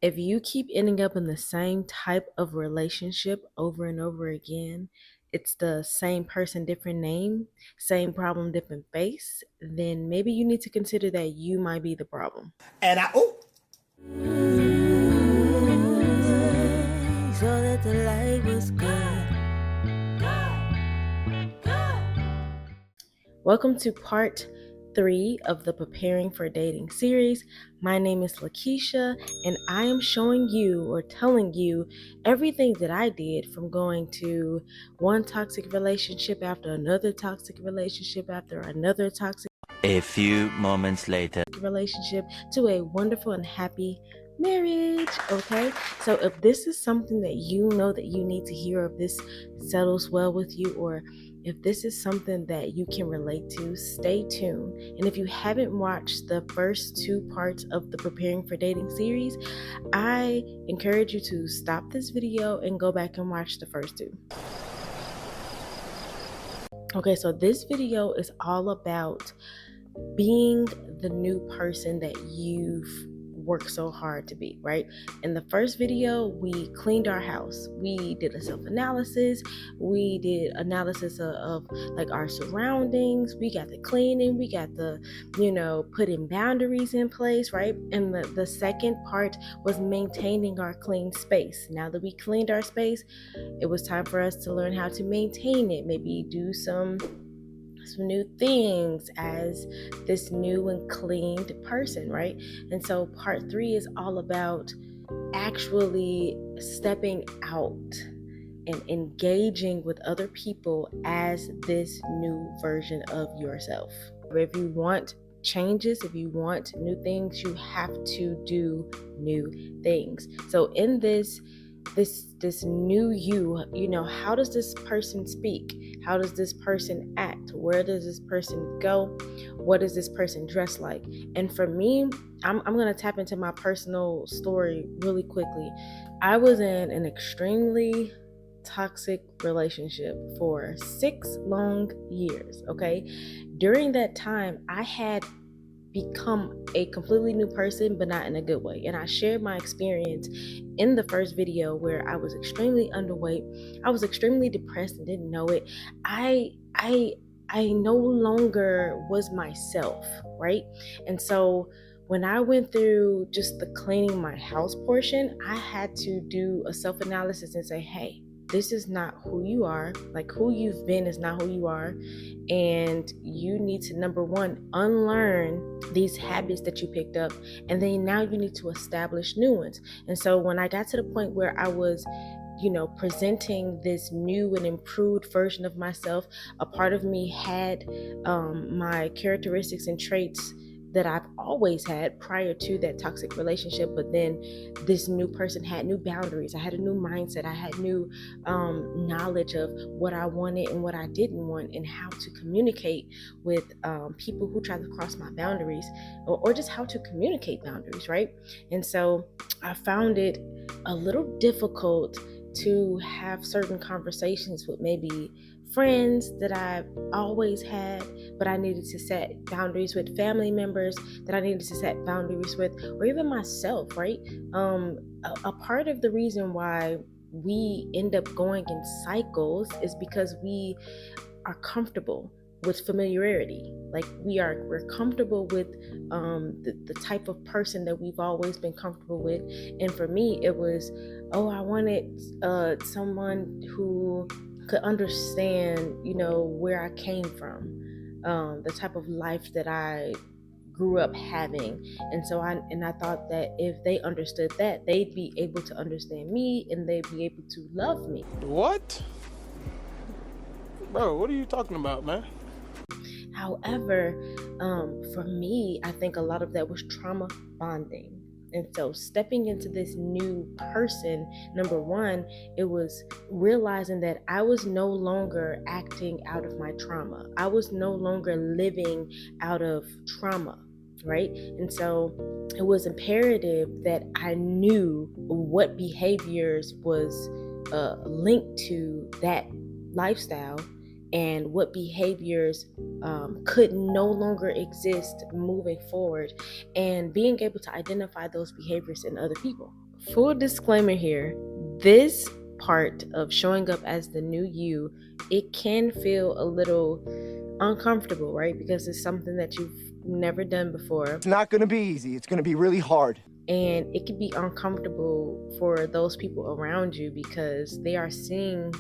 If you keep ending up in the same type of relationship over and over again, it's the same person, different name, same problem, different face, then maybe you need to consider that you might be the problem. And I, oh, So that the light was good. Welcome to part 3 of the Preparing for Dating series. My name is Lakeisha, and I am showing you or telling you everything that I did from going to one toxic relationship after another toxic relationship after another toxic A few moments later. relationship to a wonderful and happy marriage. Okay, so if this is something that you know that you need to hear, if this settles well with you, or if this is something that you can relate to, stay tuned. And if you haven't watched the first 2 parts of the Preparing for Dating series, I encourage you to stop this video and go back and watch the first 2. Okay, so this video is all about being the new person that you've worked so hard to be, right? In the first video, we cleaned our house. We did a self-analysis. We did analysis of like our surroundings. We got the cleaning. We got the, putting boundaries in place, right? And the second part was maintaining our clean space. Now that we cleaned our space, it was time for us to learn how to maintain it. Maybe do some new things as this new and cleaned person, right? And so part 3 is all about actually stepping out and engaging with other people as this new version of yourself. If you want changes, if you want new things, you have to do new things. So in this new you, how does this person speak? How does this person act? Where does this person go? What does this person dress like? And for me, I'm gonna tap into my personal story really quickly. I was in an extremely toxic relationship for 6 long years. Okay, during that time I had become a completely new person, but not in a good way. And I shared my experience in the first video where I was extremely underweight. I was extremely depressed and didn't know it. I no longer was myself, right? And so when I went through just the cleaning my house portion, I had to do a self-analysis and say, hey, this is not who you are. Like, who you've been is not who you are. And you need to, number one, unlearn these habits that you picked up. And then now you need to establish new ones. And so when I got to the point where I was presenting this new and improved version of myself, a part of me had my characteristics and traits that I've always had prior to that toxic relationship. But then this new person had new boundaries. I had a new mindset. I had new knowledge of what I wanted and what I didn't want, and how to communicate with people who try to cross my boundaries, or just how to communicate boundaries, right? And so I found it a little difficult to have certain conversations with maybe friends that I've always had, but I needed to set boundaries with family members that I needed to set boundaries with, or even myself, right? A part of the reason why we end up going in cycles is because we are comfortable with familiarity. Like we're comfortable with the type of person that we've always been comfortable with. And for me, it was, I wanted someone who could understand, where I came from, the type of life that I grew up having. And so I thought that if they understood that, they'd be able to understand me and they'd be able to love me. what? Bro, what are you talking about, man? However, for me, I think a lot of that was trauma bonding. And so stepping into this new person, number one, it was realizing that I was no longer acting out of my trauma. I was no longer living out of trauma, right? And so it was imperative that I knew what behaviors was linked to that lifestyle, and what behaviors could no longer exist moving forward, and being able to identify those behaviors in other people. full disclaimer here, this part of showing up as the new you, it can feel a little uncomfortable, right? Because it's something that you've never done before. It's not going to be easy. It's going to be really hard. And it can be uncomfortable for those people around you because they are seeing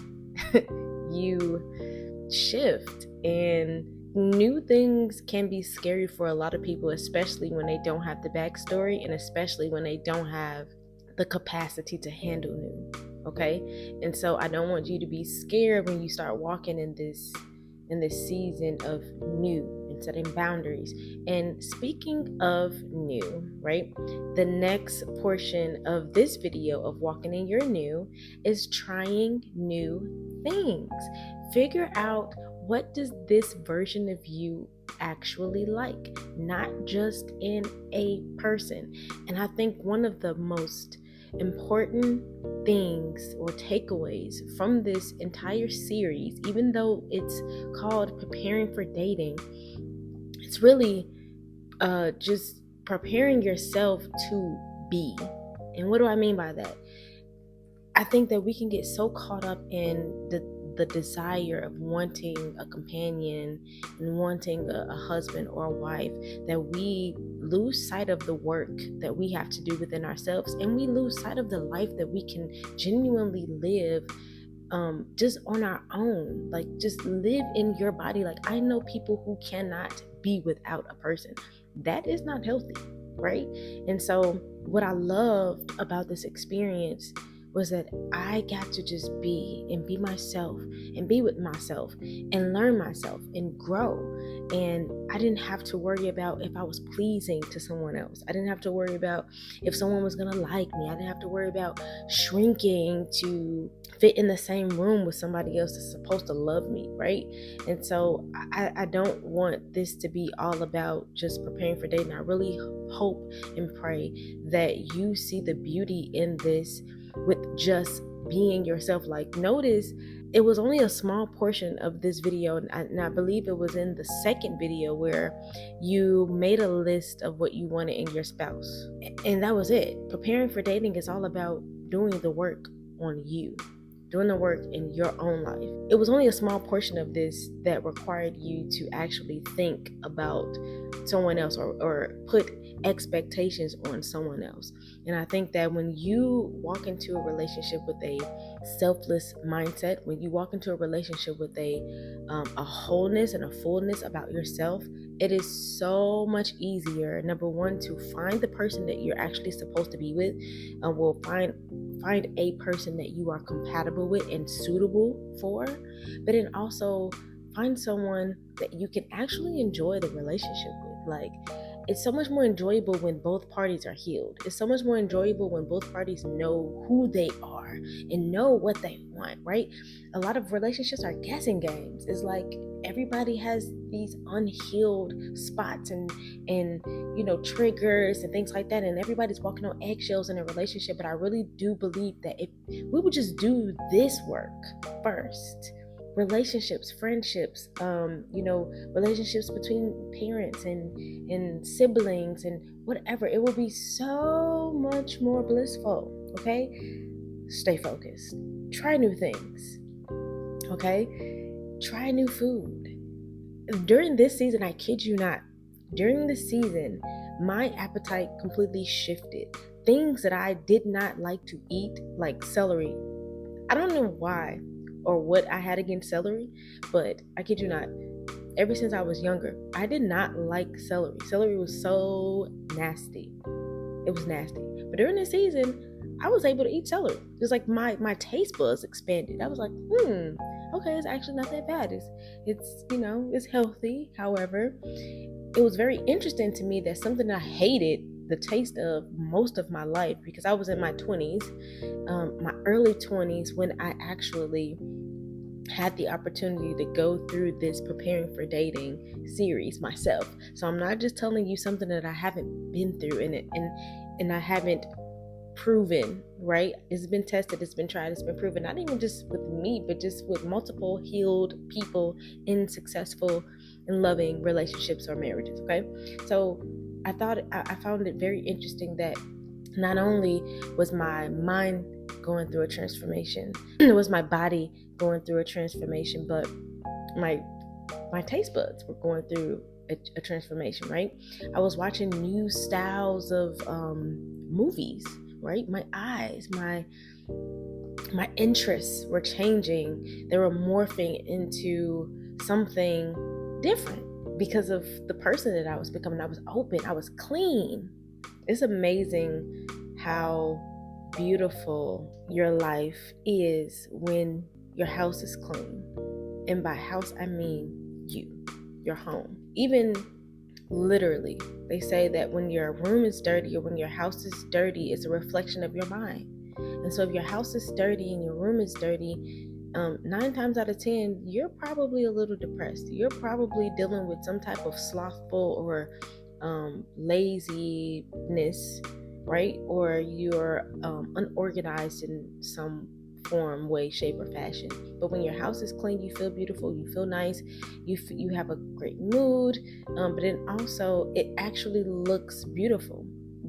you shift, and new things can be scary for a lot of people, especially when they don't have the backstory and especially when they don't have the capacity to handle new. Okay, and so I don't want you to be scared when you start walking in this season of new and setting boundaries. And speaking of new, right, the next portion of this video of walking in your new is trying new things. Figure out, what does this version of you actually like, not just in a person. And I think one of the most important things or takeaways from this entire series, even though it's called Preparing for Dating, it's really just preparing yourself to be. And what do I mean by that? I think that we can get so caught up in the desire of wanting a companion and wanting a husband or a wife that we lose sight of the work that we have to do within ourselves, and we lose sight of the life that we can genuinely live just on our own. Like, just live in your body. Like, I know people who cannot be without a person. That is not healthy, right? And so what I loved about this experience was that I got to just be and be myself and be with myself and learn myself and grow. And I didn't have to worry about if I was pleasing to someone else. I didn't have to worry about if someone was gonna like me. I didn't have to worry about shrinking to fit in the same room with somebody else that's supposed to love me, right? And so I don't want this to be all about just preparing for dating. I really hope and pray that you see the beauty in this with just being yourself. Like, notice it was only a small portion of this video, and I believe it was in the second video where you made a list of what you wanted in your spouse, and that was it. Preparing for dating is all about doing the work on you, doing the work in your own life. It was only a small portion of this that required you to actually think about someone else or put expectations on someone else. And I think that when you walk into a relationship with a selfless mindset, when you walk into a relationship with a wholeness and a fullness about yourself, it is so much easier, number one, to find the person that you're actually supposed to be with, and will find a person that you are compatible with and suitable for, but then also find someone that you can actually enjoy the relationship with. Like, it's so much more enjoyable when both parties are healed. It's so much more enjoyable when both parties know who they are and know what they want, right? A lot of relationships are guessing games. It's like everybody has these unhealed spots and triggers and things like that, and everybody's walking on eggshells in a relationship. But I really do believe that if we would just do this work first, relationships, friendships, relationships between parents and siblings and whatever, it will be so much more blissful. Okay, stay focused, try new things, okay, try new food. During this season, I kid you not, during this season, my appetite completely shifted. Things that I did not like to eat, like celery, I don't know why or what I had against celery, but I kid you not, ever since I was younger, I did not like celery. Celery was so nasty. It was nasty. But during this season, I was able to eat celery. It's like my taste buds expanded. I was like, okay, it's actually not that bad. It's healthy. However, it was very interesting to me that something I hated the taste of most of my life, because I was in my 20s, my early 20s, when I actually had the opportunity to go through this Preparing for Dating series myself. So I'm not just telling you something that I haven't been through in it and I haven't proven, right? It's been tested, it's been tried, it's been proven, not even just with me, but just with multiple healed people in successful and loving relationships or marriages. Okay, so I found it very interesting that Not only was my mind going through a transformation, it was my body going through a transformation, but my taste buds were going through a transformation, right? I was watching new styles of movies, right? My eyes, my interests were changing. They were morphing into something different because of the person that I was becoming. I was open, I was clean. It's amazing how beautiful your life is when your house is clean. And by house, I mean you, your home. Even literally, they say that when your room is dirty or when your house is dirty, it's a reflection of your mind. And so if your house is dirty and your room is dirty, 9 times out of 10, you're probably a little depressed. You're probably dealing with some type of slothful or laziness, right? Or you're unorganized in some form, way, shape, or fashion. But when your house is clean, you feel beautiful, you feel nice, you have a great mood, but then also it actually looks beautiful.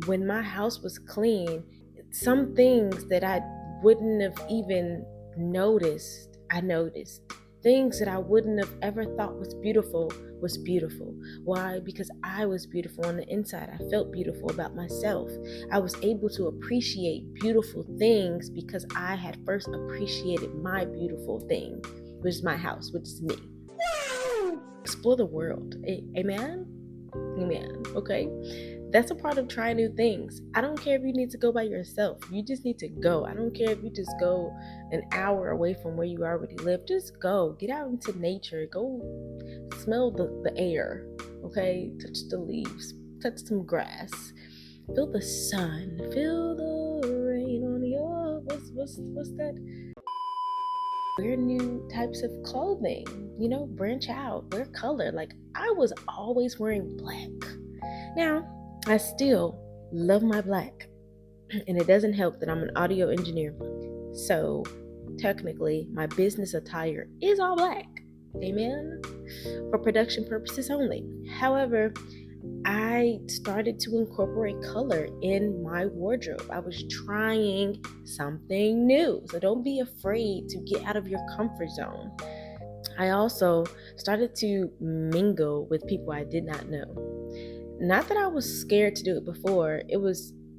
When my house was clean, some things that I wouldn't have even noticed, I noticed. Things that I wouldn't have ever thought was beautiful was beautiful. Why? Because I was beautiful on the inside. I felt beautiful about myself. I was able to appreciate beautiful things because I had first appreciated my beautiful thing, which is my house, which is me. Explore the world. Amen? Amen. Okay? That's a part of trying new things. I don't care if you need to go by yourself. You just need to go. I don't care if you just go an hour away from where you already live. Just go. Get out into nature. Go smell the air. Okay? Touch the leaves. Touch some grass. Feel the sun. Feel the rain on your... What's that? Wear new types of clothing. Branch out. Wear color. Like, I was always wearing black. Now, I still love my black, and it doesn't help that I'm an audio engineer. So technically, my business attire is all black. Amen? For production purposes only. However, I started to incorporate color in my wardrobe. I was trying something new. So don't be afraid to get out of your comfort zone. I also started to mingle with people I did not know. Not that I was scared to do it before,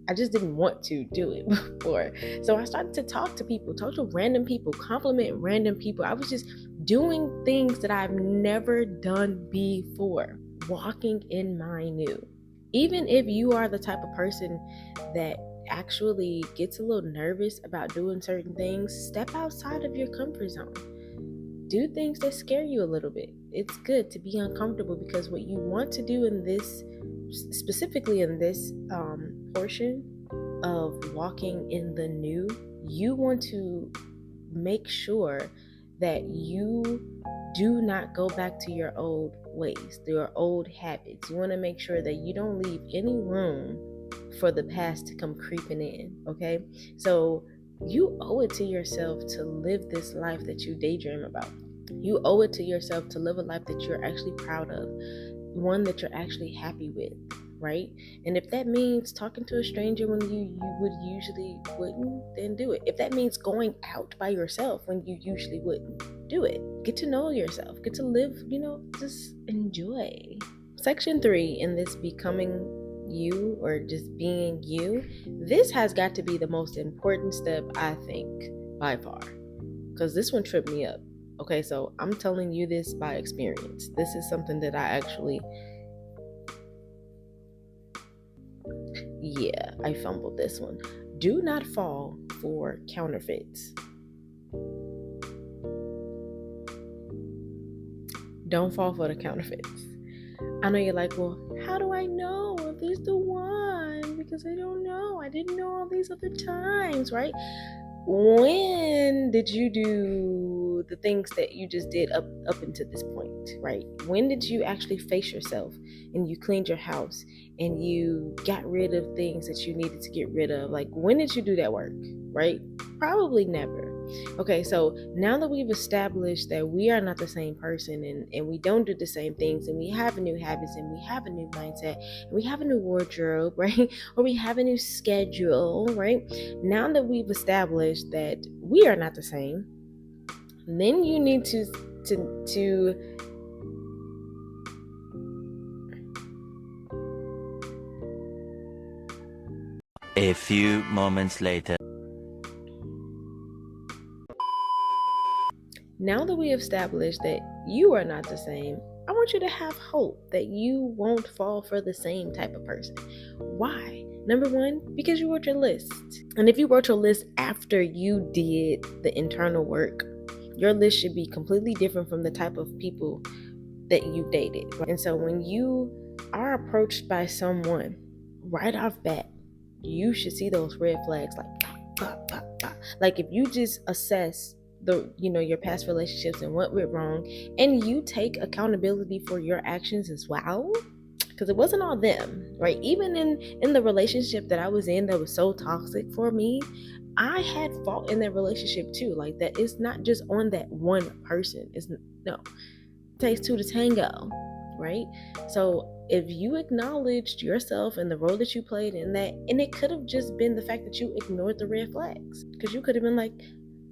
I just didn't want to do it before. So I started to talk to random people, compliment random people. I was just doing things that I've never done before, walking in my new. Even if you are the type of person that actually gets a little nervous about doing certain things, step outside of your comfort zone. Do things that scare you a little bit. It's good to be uncomfortable because what you want to do in this, specifically in this portion of walking in the new, you want to make sure that you do not go back to your old ways, your old habits. You want to make sure that you don't leave any room for the past to come creeping in, okay? So you owe it to yourself to live this life that you daydream about. You owe it to yourself to live a life that you're actually proud of, one that you're actually happy with, right? And if that means talking to a stranger when you would usually wouldn't, then do it. If that means going out by yourself when you usually wouldn't, do it. Get to know yourself. Get to live, just enjoy. Section 3 in this becoming you or just being you, this has got to be the most important step, I think, by far, because this one tripped me up. Okay, so I'm telling you this by experience. This is something that I actually, I fumbled this one. Do not fall for counterfeits. Don't fall for the counterfeits. I know you're like, well, how do I know if this is the one? Because I don't know. I didn't know all these other times, right? When did you do the things that you just did up until this point, right? When did you actually face yourself and you cleaned your house and you got rid of things that you needed to get rid of? Like, when did you do that work, right? Probably never. Okay, so now that we've established that we are not the same person, and we don't do the same things, and we have new habits, and we have a new mindset, and we have a new wardrobe, right? Or we have a new schedule, right? Now that we've established that we are not the same, then you need to A few moments later. now that we have established that you are not the same, I want you to have hope that you won't fall for the same type of person. Why? Number one, because you wrote your list. And if you wrote your list after you did the internal work, your list should be completely different from the type of people that you dated. And so when you are approached by someone right off bat, you should see those red flags like pop, pop, pop. Like if you just assess your past relationships and what went wrong, and you take accountability for your actions as well, because it wasn't all them, right? Even in the relationship that I was in that was so toxic for me, I had fault in that relationship too. Like that, it's not just on that one person. It's no, it takes two to tango, right? So if you acknowledged yourself and the role that you played in that, and it could have just been the fact that you ignored the red flags, because you could have been like,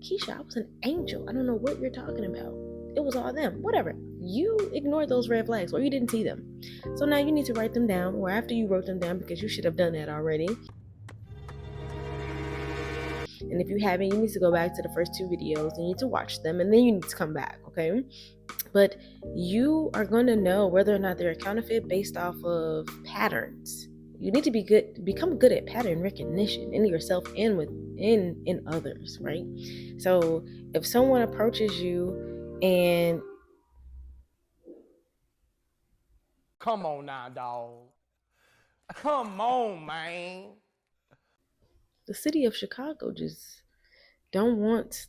Keisha, I was an angel. I don't know what you're talking about. It was all them. Whatever. You ignored those red flags or you didn't see them. So now you need to write them down, or after you wrote them down, because you should have done that already. And if you haven't, you need to go back to the first two videos. You need to watch them, and then you need to come back, okay? But you are going to know whether or not they're a counterfeit based off of patterns. You need to become good at pattern recognition in yourself and in others, right? So if someone approaches you and Come on now, dog. Come on, man. the city of Chicago just don't want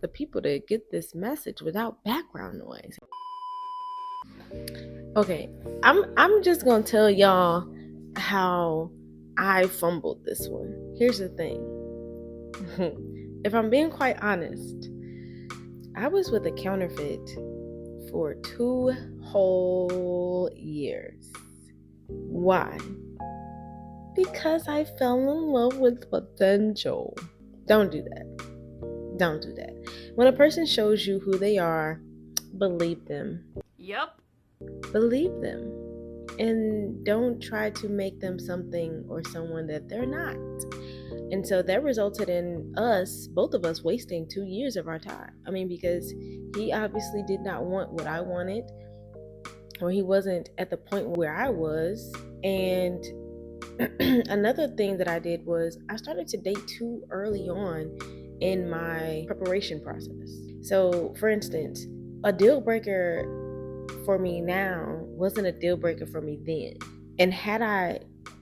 the people to get this message without background noise. Okay, I'm just gonna tell y'all how I fumbled this one. Here's the thing. If I'm being quite honest, I was with a counterfeit for 2 whole years. Why? Because I fell in love with potential. Don't do that. Don't do that. When a person shows you who they are, believe them. Yep. Believe them. And don't try to make them something or someone that they're not. And so that resulted in both of us, wasting 2 years of our time. I mean, because he obviously did not want what I wanted, or he wasn't at the point where I was. And another thing that I did was I started to date too early on in my preparation process. So, for instance, a deal breaker for me now wasn't a deal breaker for me then. And had I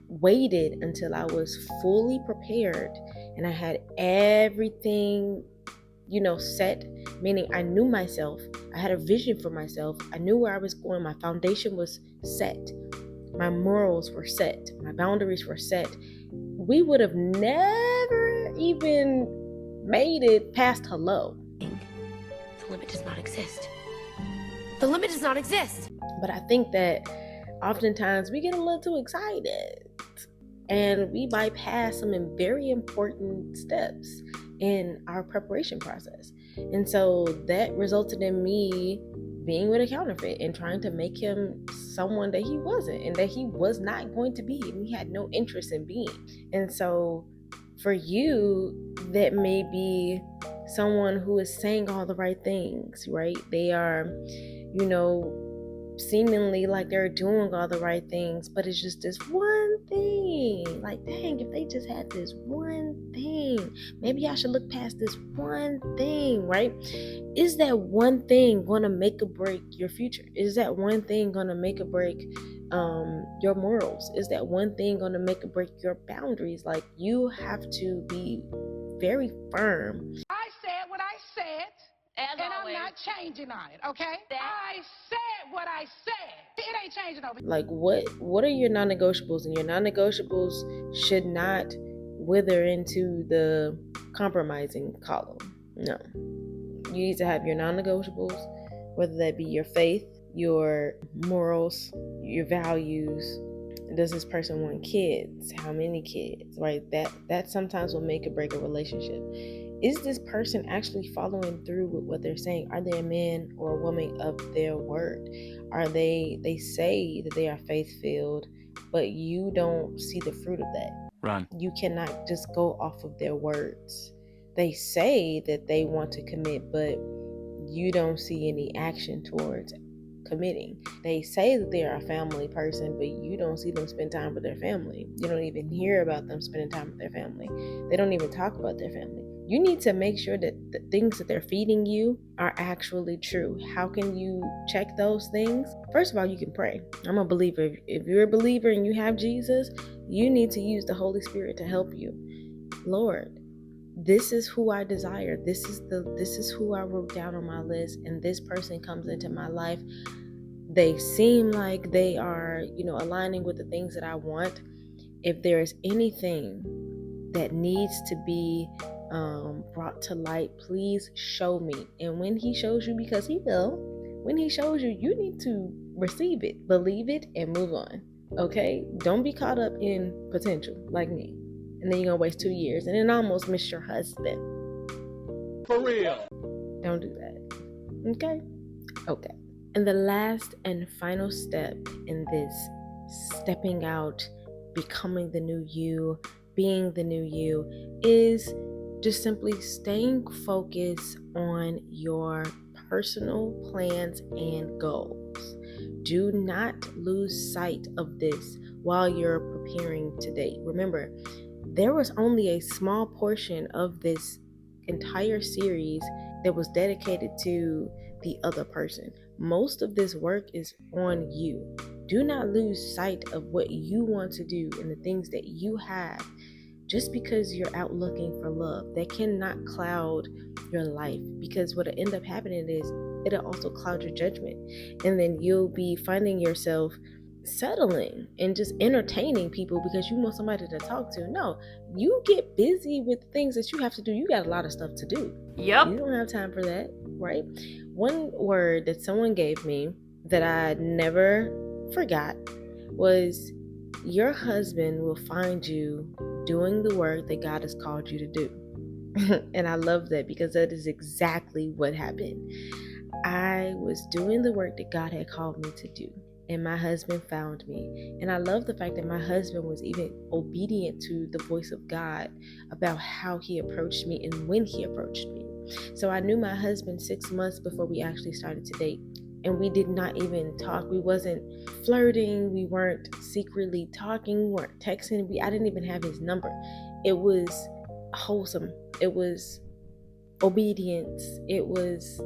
waited until I was fully prepared and I had everything, set, meaning I knew myself, I had a vision for myself, I knew where I was going, my foundation was set, my morals were set, my boundaries were set, we would have never even made it past hello. The limit does not exist. The limit does not exist. But I think that oftentimes we get a little too excited and we bypass some very important steps in our preparation process. And so that resulted in me being with a counterfeit and trying to make him someone that he wasn't and that he was not going to be, and he had no interest in being. And so for you, that may be someone who is saying all the right things, right? They are, seemingly like they're doing all the right things, but it's just this one thing. Like, dang, if they just had this one thing, maybe I should look past this one thing, right? Is that one thing going to make or break your future? Is that one thing going to make or break your morals? Is that one thing going to make or break your boundaries? Like, you have to be very firm. I said what I said, As and always. I'm not changing on it, okay? I said what I said. It ain't changing over. Like, what are your non-negotiables? And your non-negotiables should not wither into the compromising column. No. You need to have your non-negotiables, whether that be your faith, your morals, your values. Does this person want kids? How many kids? Right? That sometimes will make or break a relationship. Is this person actually following through with what they're saying? Are they a man or a woman of their word? Are they say that they are faith-filled, but you don't see the fruit of that? Run. You cannot just go off of their words. They say that they want to commit, but you don't see any action towards committing. They say that they are a family person, but you don't see them spend time with their family. You don't even hear about them spending time with their family. They don't even talk about their family. You need to make sure that the things that they're feeding you are actually true. How can you check those things? First of all, you can pray. I'm a believer. If you're a believer and you have Jesus, you need to use the Holy Spirit to help you. Lord, this is who I desire. This is who I wrote down on my list, and this person comes into my life. They seem like they are, aligning with the things that I want. If there is anything that needs to be brought to light, please show me. And when he shows you, because he will, when he shows you, you need to receive it, believe it, and move on. Okay? Don't be caught up in potential like me. And then you're going to waste 2 years and then almost miss your husband. For real. Don't do that. Okay? Okay. And the last and final step in this stepping out, becoming the new you, being the new you, is just simply staying focused on your personal plans and goals. Do not lose sight of this while you're preparing to date. Remember, there was only a small portion of this entire series that was dedicated to the other person. Most of this work is on you. Do not lose sight of what you want to do and the things that you have just because you're out looking for love. That cannot cloud your life, because what'll end up happening is it'll also cloud your judgment, and then you'll be finding yourself settling and just entertaining people because you want somebody to talk to. No, you get busy with things that you have to do. You got a lot of stuff to do. Yep. You don't have time for that, right? One word that someone gave me that I never forgot was, your husband will find you doing the work that God has called you to do. And I love that, because that is exactly what happened. I was doing the work that God had called me to do, and my husband found me. And I love the fact that my husband was even obedient to the voice of God about how he approached me and when he approached me. So I knew my husband 6 months before we actually started to date, and we did not even talk. We wasn't flirting, we weren't secretly talking, we weren't texting. I didn't even have his number. It was wholesome. It was obedience. It was,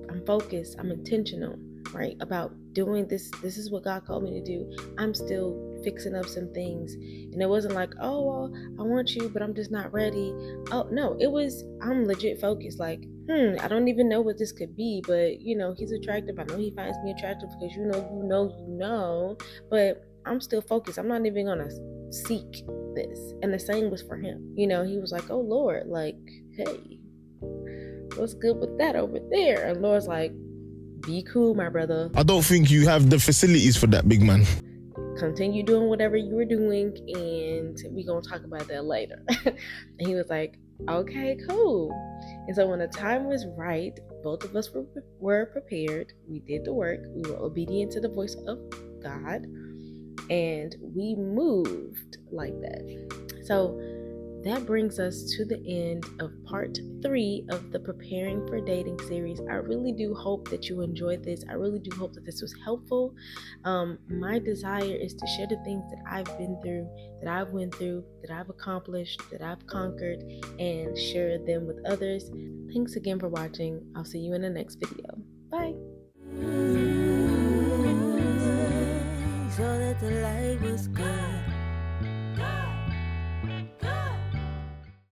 I'm focused, I'm intentional, right, about doing this. This is what God called me to do. I'm still fixing up some things. And it wasn't like, oh, well, I want you, but I'm just not ready. Oh, no, it was, I'm legit focused. Like, I don't even know what this could be, but, he's attractive. I know he finds me attractive because you know, but I'm still focused. I'm not even going to seek this. And the same was for him. He was like, oh, Lord, like, hey, what's good with that over there? And Lord's like, be cool, my brother. I don't think you have the facilities for that, big man. Continue doing whatever you were doing, and we're going to talk about that later. And he was like, okay, cool. And so when the time was right, both of us were prepared. We did the work. We were obedient to the voice of God, and we moved like that. So that brings us to the end of part 3 of the Preparing for Dating series. I really do hope that you enjoyed this. I really do hope that this was helpful. My desire is to share the things that I've been through, that I've went through, that I've accomplished, that I've conquered, and share them with others. Thanks again for watching. I'll see you in the next video. Bye.